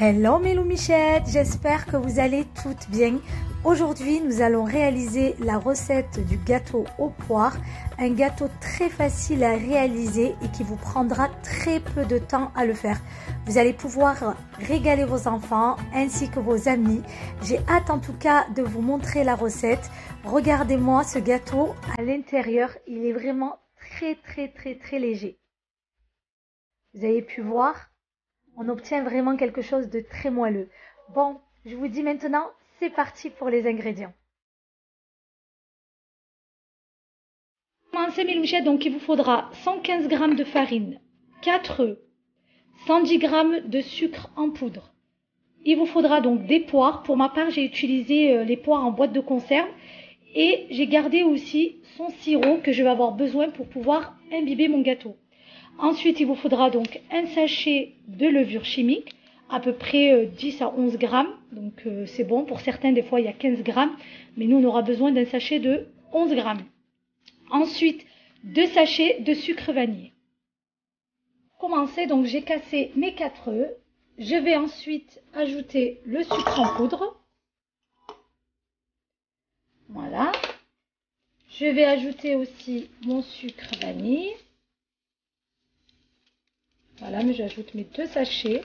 Hello mes loumichettes, j'espère que vous allez toutes bien. Aujourd'hui, nous allons réaliser la recette du gâteau aux poires. Un gâteau très facile à réaliser et qui vous prendra très peu de temps à le faire. Vous allez pouvoir régaler vos enfants ainsi que vos amis. J'ai hâte en tout cas de vous montrer la recette. Regardez-moi ce gâteau à l'intérieur, il est vraiment très léger. Vous avez pu voir, on obtient vraiment quelque chose de très moelleux. Bon, je vous dis maintenant, c'est parti pour les ingrédients. Pour commencer mes louchettes, donc il vous faudra 115 g de farine, 4 œufs, 110 g de sucre en poudre. Il vous faudra donc des poires. Pour ma part, j'ai utilisé les poires en boîte de conserve et j'ai gardé aussi son sirop que je vais avoir besoin pour pouvoir imbiber mon gâteau. Ensuite, il vous faudra donc un sachet de levure chimique, à peu près 10 à 11 grammes. Donc c'est bon, pour certains des fois il y a 15 grammes, mais nous on aura besoin d'un sachet de 11 grammes. Ensuite, 2 sachets de sucre vanillé. Pour commencer, donc j'ai cassé mes 4 œufs. Je vais ensuite ajouter le sucre en poudre. Voilà. Je vais ajouter aussi mon sucre vanille. Voilà, mais j'ajoute mes 2 sachets.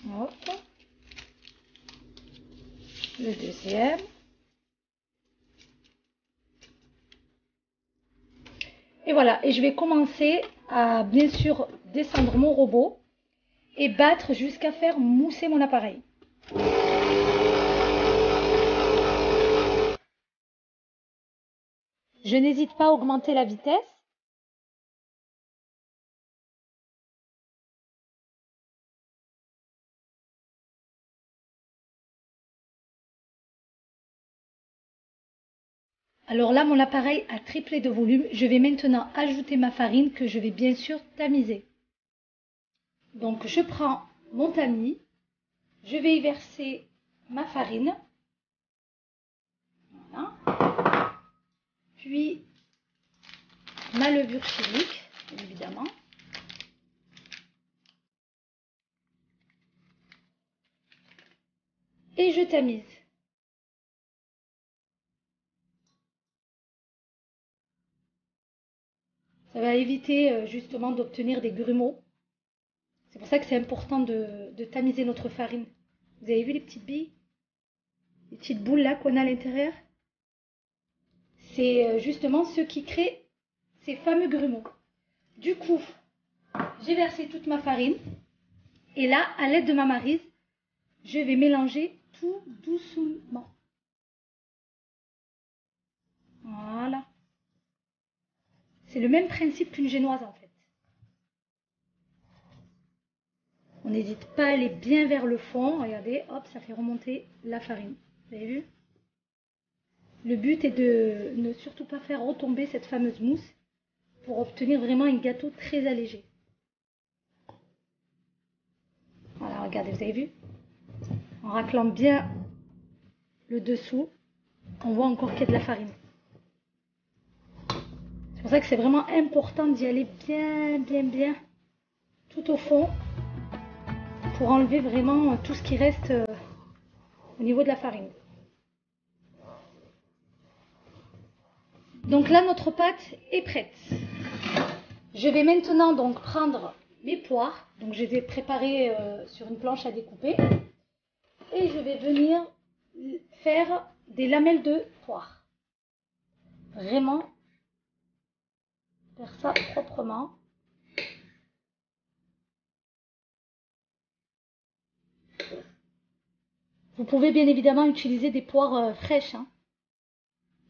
Hop. Le deuxième. Et voilà, et je vais commencer à bien sûr descendre mon robot et battre jusqu'à faire mousser mon appareil. Je n'hésite pas à augmenter la vitesse. Alors là, mon appareil a triplé de volume. Je vais maintenant ajouter ma farine que je vais bien sûr tamiser. Donc je prends mon tamis, je vais y verser ma farine. Voilà. Puis ma levure chimique, bien évidemment. Et je tamise. Ça va éviter justement d'obtenir des grumeaux. C'est pour ça que c'est important de tamiser notre farine. Vous avez vu les petites billes? Les petites boules là qu'on a à l'intérieur? C'est justement ce qui crée ces fameux grumeaux. Du coup, j'ai versé toute ma farine. Et là, à l'aide de ma maryse, je vais mélanger tout doucement. Voilà. C'est le même principe qu'une génoise en fait. On n'hésite pas à aller bien vers le fond. Regardez, hop, ça fait remonter la farine. Vous avez vu? Le but est de ne surtout pas faire retomber cette fameuse mousse pour obtenir vraiment un gâteau très allégé. Voilà, regardez, vous avez vu? En raclant bien le dessous, on voit encore qu'il y a de la farine. C'est pour ça que c'est vraiment important d'y aller bien tout au fond pour enlever vraiment tout ce qui reste au niveau de la farine. Donc là, notre pâte est prête. Je vais maintenant donc prendre mes poires. Donc je vais préparer sur une planche à découper. Et je vais venir faire des lamelles de poire. Vraiment faire ça proprement. Vous pouvez bien évidemment utiliser des poires fraîches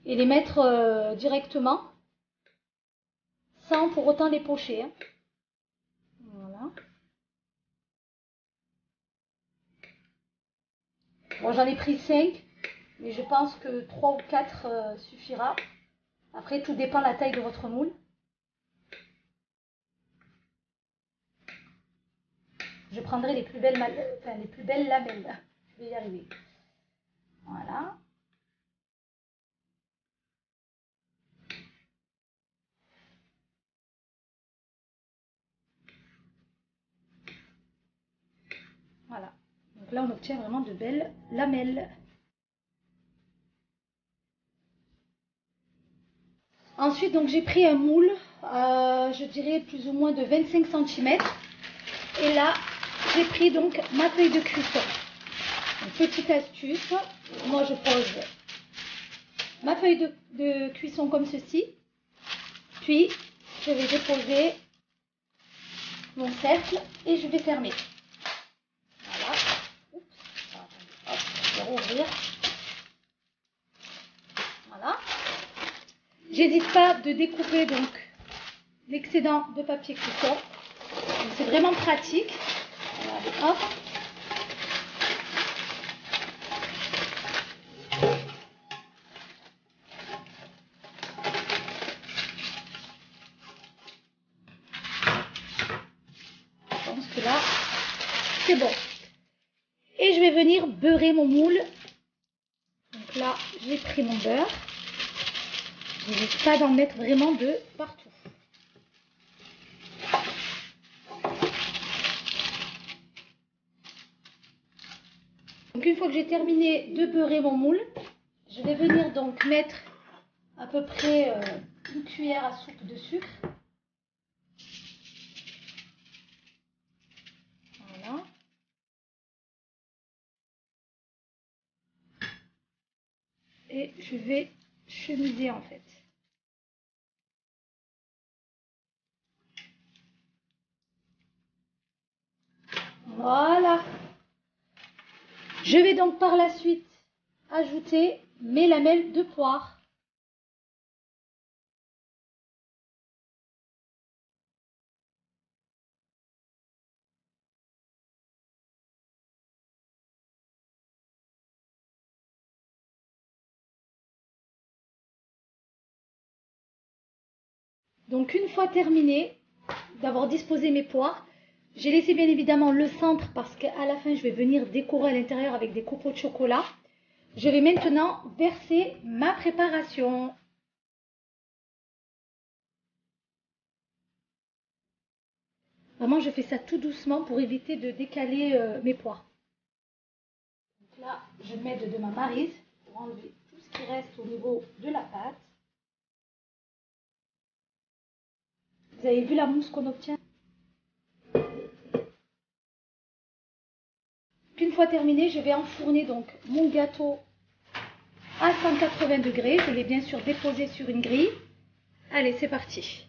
et les mettre directement sans pour autant les pocher. Voilà. Bon, j'en ai pris 5, mais je pense que 3 ou 4 suffira. Après, tout dépend de la taille de votre moule. Je prendrai les plus belles lamelles. Je vais y arriver. Voilà. là, on obtient vraiment de belles lamelles. Ensuite, donc j'ai pris un moule, je dirais plus ou moins de 25 cm. Et là, j'ai pris donc ma feuille de cuisson. Une petite astuce, moi je pose ma feuille de cuisson comme ceci. Puis, je vais déposer mon cercle et je vais fermer. Voilà. Oups. Hop, je vais rouvrir. Voilà. J'hésite pas de découper donc l'excédent de papier cuisson. C'est vraiment pratique. Voilà, hop. Je pense que là, c'est bon. Et je vais venir beurrer mon moule. Donc là, j'ai pris mon beurre. Je n'hésite pas d'en mettre vraiment de partout. Donc une fois que j'ai terminé de beurrer mon moule, je vais venir donc mettre à peu près une cuillère à soupe de sucre. Voilà. Et je vais chemiser en fait. Voilà. Je vais donc par la suite ajouter mes lamelles de poire. Donc une fois terminé d'avoir disposé mes poires, j'ai laissé bien évidemment le centre parce qu'à la fin je vais venir décorer à l'intérieur avec des copeaux de chocolat. Je vais maintenant verser ma préparation. Vraiment je fais ça tout doucement pour éviter de décaler mes poires. Donc là je m'aide de ma maryse pour enlever tout ce qui reste au niveau de la pâte. Vous avez vu la mousse qu'on obtient? Une fois terminé, je vais enfourner donc mon gâteau à 180 degrés. Je l'ai bien sûr déposé sur une grille. Allez, c'est parti.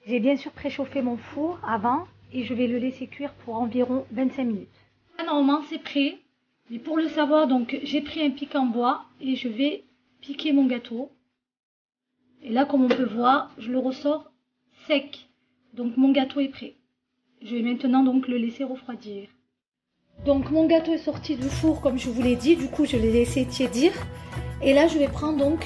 J'ai bien sûr préchauffé mon four avant et je vais le laisser cuire pour environ 25 minutes. Là, normalement, c'est prêt. Mais pour le savoir, donc j'ai pris un pic en bois et je vais piquer mon gâteau. Et là, comme on peut voir, je le ressors sec. Donc mon gâteau est prêt. Je vais maintenant donc le laisser refroidir. Donc mon gâteau est sorti du four comme je vous l'ai dit, du coup je l'ai laissé tiédir. Et là je vais prendre donc